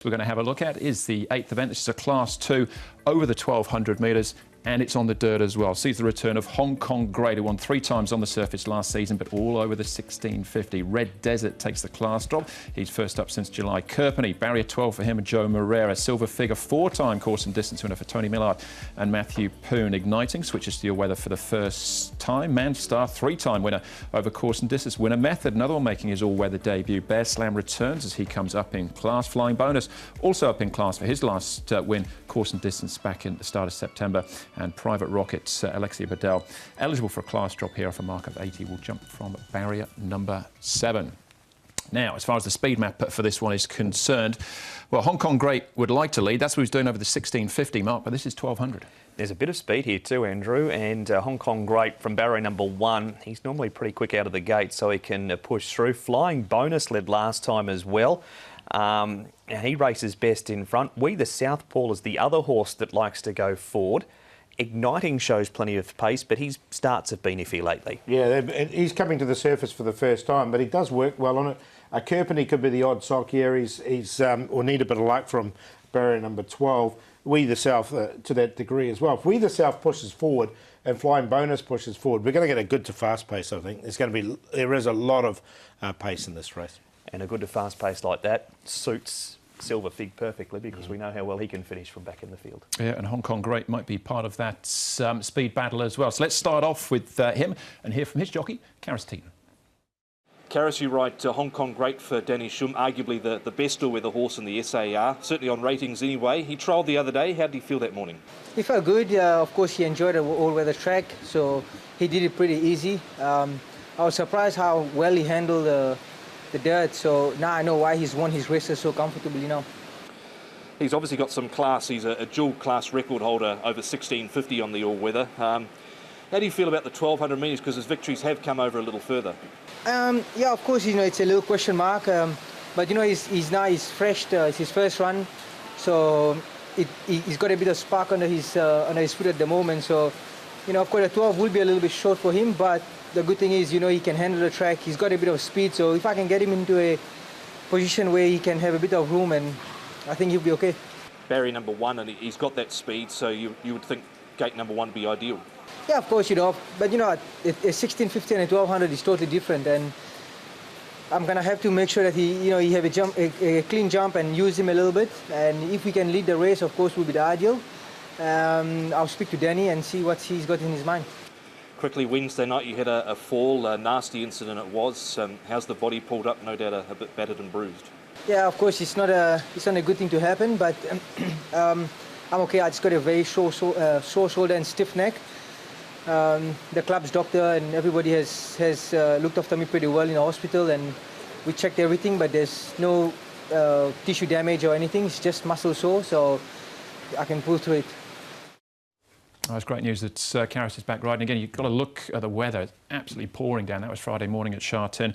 We're going to have a look at is the 8th event. This is a Class 2 over the 1,200 metres, and it's on the dirt as well. Sees the return of Hong Kong Great, who won 3 times on the surface last season, but all over the 1650. Red Desert takes the class drop. He's first up since July. Kerpenny, barrier 12 for him and Joe Moreira. Silver Figure, 4-time course and distance winner for Tony Millard and Matthew Poon. Igniting switches to your weather for the first time. Manstar, 3-time winner over course and distance winner. Method, another one making his all-weather debut. Bear Slam returns as he comes up in class. Flying Bonus, also up in class for his last win, course and distance back in the start of September. And Private Rockets, Alexia Bedell, eligible for a class drop here off a mark of 80, will jump from barrier number 7. Now, as far as the speed map for this one is concerned, well, Hong Kong Great would like to lead. That's what he's doing over the 1650 mark, but this is 1200. There's a bit of speed here too, Andrew, and Hong Kong Great from barrier number 1. He's normally pretty quick out of the gate, so he can push through. Flying Bonus led last time as well. And he races best in front. We the Southpaw is the other horse that likes to go forward. Igniting shows plenty of pace, but his starts have been iffy lately. Yeah, he's coming to the surface for the first time, but he does work well on it. Kerpenny could be the odd sock here. He's or need a bit of luck from barrier number 12. We the South to that degree as well. If We the South pushes forward and Flying Bonus pushes forward, we're going to get a good to fast pace. I think there is a lot of pace in this race, and a good to fast pace like that suits Silver Fig perfectly, because we know how well he can finish from back in the field. Yeah, and Hong Kong Great might be part of that speed battle as well. So let's start off with him and hear from his jockey, Sha Tin. Karis, you ride Hong Kong Great for Danny Shum, arguably the best all-weather horse in the SAR, certainly on ratings anyway. He trialled the other day. How did he feel that morning? He felt good. Of course, he enjoyed the all-weather track, so he did it pretty easy. I was surprised how well he handled the dirt, so now I know why he's won his races so comfortably now. He's obviously got some class. He's a dual class record holder over 1650 on the all-weather. How do you feel about the 1200 metres, because his victories have come over a little further? Yeah, of course, it's a little question mark, but he's fresh. It's his first run, so he's got a bit of spark under his foot at the moment. So, of course, the 12 will be a little bit short for him, but the good thing is, he can handle the track. He's got a bit of speed, so if I can get him into a position where he can have a bit of room, and I think he'll be okay. Barrier number 1, and he's got that speed, so you would think gate number 1 would be ideal. Yeah, of course, but a 1650 and a 1200 is totally different, and I'm gonna have to make sure that he have a clean jump and use him a little bit. And if we can lead the race, of course, will be the ideal. I'll speak to Danny and see what he's got in his mind. Quickly, Wednesday night you had a fall, a nasty incident it was. How's the body pulled up? No doubt a bit battered and bruised. Yeah, of course, it's not a good thing to happen, but I'm okay. I just got a very sore shoulder and stiff neck. The club's doctor and everybody has looked after me pretty well in the hospital, and we checked everything, but there's no tissue damage or anything. It's just muscle sore, so I can pull through it. Oh, it's great news that Karis is back riding again. You've got to look at the weather. It's absolutely pouring down. That was Friday morning at Sha Tin.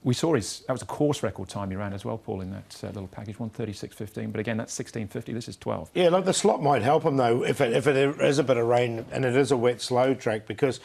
We saw that was a course record time he ran as well, Paul, in that little package, 1:36.15. But again, that's 1650. This is 12. Yeah, like the slot might help him though if it is a bit of rain and it is a wet, slow track, because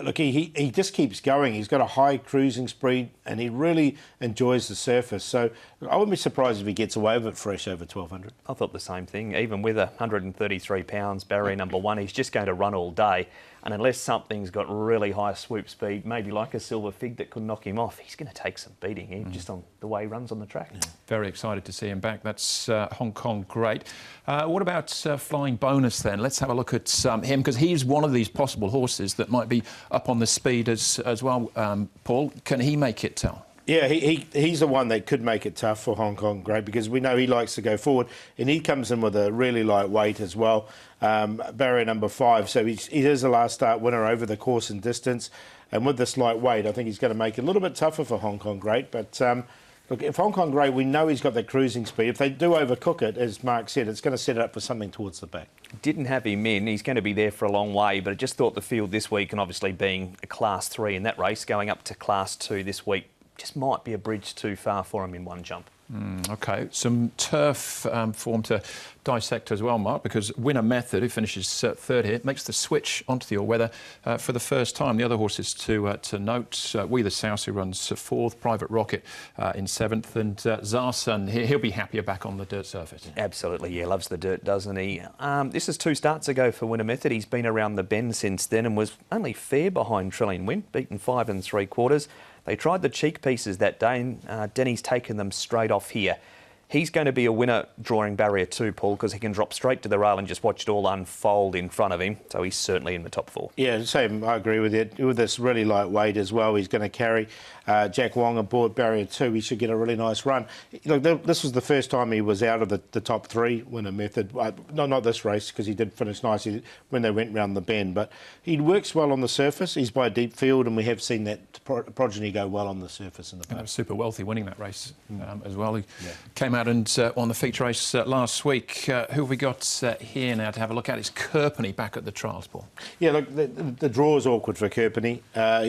look, he just keeps going. He's got a high cruising speed and he really enjoys the surface. So I wouldn't be surprised if he gets away with it fresh over 1200. I thought the same thing. Even with 133 pounds, barrier number 1, he's just going to run all day. And unless something's got really high swoop speed, maybe like a Silver Fig that could knock him off, he's going to take some beating, just on the way he runs on the track. Yeah. Very excited to see him back. That's Hong Kong Great. What about Flying Bonus then? Let's have a look at him, because he's one of these possible horses that might be up on the speed as well. Paul, can he make it tell? Yeah, he's the one that could make it tough for Hong Kong Great, because we know he likes to go forward, and he comes in with a really light weight as well. Barrier number 5, so he is a last start winner over the course and distance, and with this light weight, I think he's going to make it a little bit tougher for Hong Kong Great. But look, if Hong Kong Great, we know he's got that cruising speed. If they do overcook it, as Mark said, it's going to set it up for something towards the back. Didn't have him in. He's going to be there for a long way, but I just thought the field this week, and obviously being a Class 3 in that race, going up to Class 2 this week, just might be a bridge too far for him in one jump. OK, some turf form to dissect as well, Mark, because Winner Method, who finishes third here, makes the switch onto the all-weather for the first time. The other horses to note, We the South, who runs fourth, Private Rocket in seventh, and Zarsun, he'll be happier back on the dirt surface. Absolutely, yeah, loves the dirt, doesn't he? This is 2 starts ago for Winner Method. He's been around the bend since then and was only fair behind Trillion Win, beaten 5 3/4. They tried the cheek pieces that day, and Denny's taken them straight off here. He's going to be a winner drawing barrier 2, Paul, because he can drop straight to the rail and just watch it all unfold in front of him. So he's certainly in the top 4. Yeah, same. I agree with you. With this really light weight as well, he's going to carry Jack Wong aboard barrier 2. He should get a really nice run. Look, this was the first time he was out of the top 3 Winner Method. Not this race, because he did finish nicely when they went round the bend. But he works well on the surface. He's by a deep field, and we have seen that progeny go well on the surface in the past. Super wealthy winning that race as well. He came out and won the feature race last week. Who have we got here now to have a look at? It's Kerpenny back at the trials, Paul. Yeah, look, the draw is awkward for Kerpenny.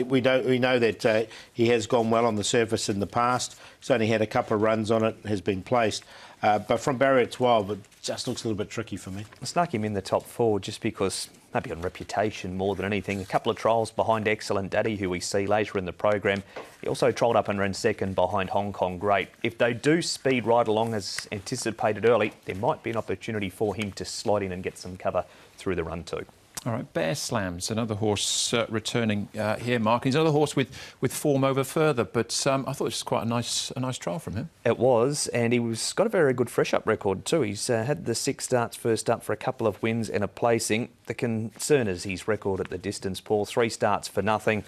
We know that he has gone well on the surface in the past. He's only had a couple of runs on it, has been placed. But from barrier 12, it just looks a little bit tricky for me. I snuck him in the top 4 just because, maybe on reputation more than anything. A couple of trials behind Excellent Daddy, who we see later in the program. He also trolled up and ran second behind Hong Kong Great. If they do speed right along as anticipated early, there might be an opportunity for him to slide in and get some cover through the run too. All right, Bear Slams, another horse returning here, Mark. He's another horse with form over further, but I thought it was quite a nice trial from him. It was, and he's got a very good fresh-up record too. He's had the 6 starts first up for a couple of wins and a placing. The concern is his record at the distance, Paul. 3 starts for nothing.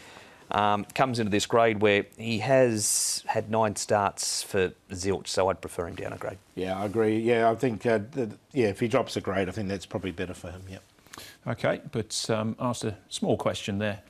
Comes into this grade where he has had 9 starts for zilch, so I'd prefer him down a grade. Yeah, I agree. Yeah, I think, if he drops a grade, I think that's probably better for him, yeah. OK, but asked a small question there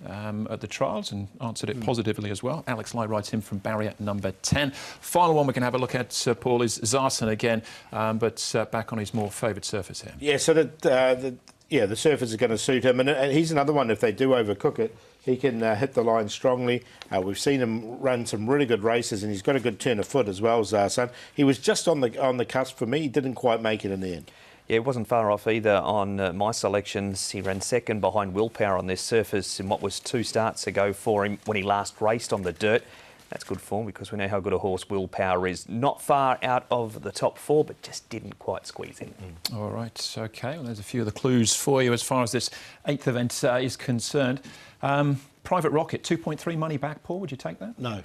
at the trials and answered it positively as well. Alex Lai writes in from barrier number 10. Final one we can have a look at, Paul, is Zarsun again, but back on his more favoured surface here. Yeah, so the surface is going to suit him. And he's another one, if they do overcook it, he can hit the line strongly. We've seen him run some really good races, and he's got a good turn of foot as well, Zarsun. He was just on the cusp for me. He didn't quite make it in the end. Yeah, it wasn't far off either on my selections. He ran second behind Willpower on this surface in what was 2 starts ago for him when he last raced on the dirt. That's good form because we know how good a horse Willpower is. Not far out of the top 4, but just didn't quite squeeze in. All right, OK. Well, there's a few of the clues for you as far as this 8th event is concerned. Private Rocket, 2.3 money back, Paul. Would you take that? No.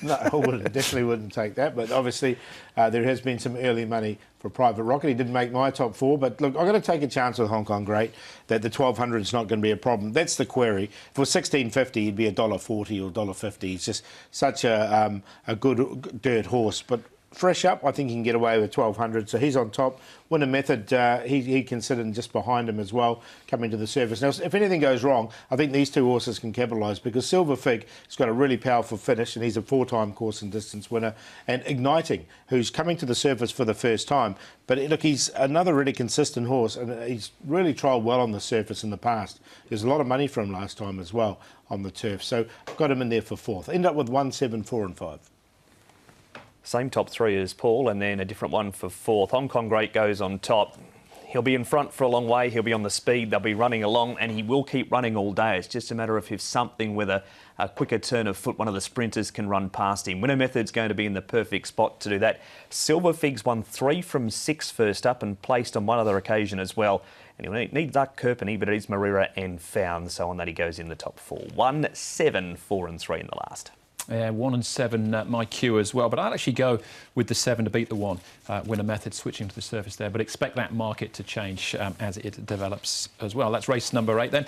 No, I definitely wouldn't take that. But obviously, there has been some early money for Private Rocket. He didn't make my top 4. But look, I've got to take a chance with Hong Kong Great that the 1200 is not going to be a problem. That's the query. For 16.50, he'd be $1.40 or $1.50. He's just such a good dirt horse. But fresh up, I think he can get away with 1200, so he's on top. Winner Method, he considered just behind him as well, coming to the surface. Now, if anything goes wrong, I think these 2 horses can capitalise because Silver Fig has got a really powerful finish and he's a 4-time course and distance winner. And Igniting, who's coming to the surface for the first time. But look, he's another really consistent horse and he's really trialled well on the surface in the past. There's a lot of money for him last time as well on the turf. So I've got him in there for 4th. End up with 1, 7, 4 and 5. Same top 3 as Paul, and then a different one for 4th. Hong Kong Great goes on top. He'll be in front for a long way. He'll be on the speed. They'll be running along, and he will keep running all day. It's just a matter of if something with a quicker turn of foot, one of the sprinters can run past him. Winner Method's going to be in the perfect spot to do that. Silver Figs won 3 from 6 first up and placed on one other occasion as well. And he'll need Duck Kerpenny, but it is Marira and Found, so on that he goes in the top 4. 1, 7, 4 and 3 in the last. Yeah, 1 and 7, my cue as well. But I'd actually go with the 7 to beat the 1. Winner Method switching to the surface there. But expect that market to change as it develops as well. That's race number 8 then.